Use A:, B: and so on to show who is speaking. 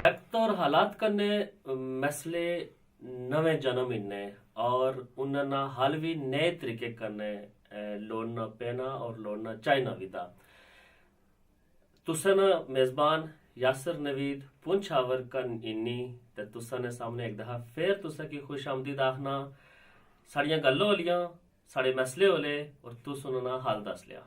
A: वक्त और हालात कन्ने मसले नवे जन्म इन्ने और उन्ना हल भी नए तरीके कन्ने लोड़ना पैना और लोड़ना चाहिना विदा। तुसन मेजबान यासर नवीद पुंछावर कन इन्नी ते तुसन सामने एक दफा फिर तुसा की खुश आमदीद आखना। साड़ियां गल्लों होलियां, साड़े मसले होले और तुस उन्ना हल दस लिया।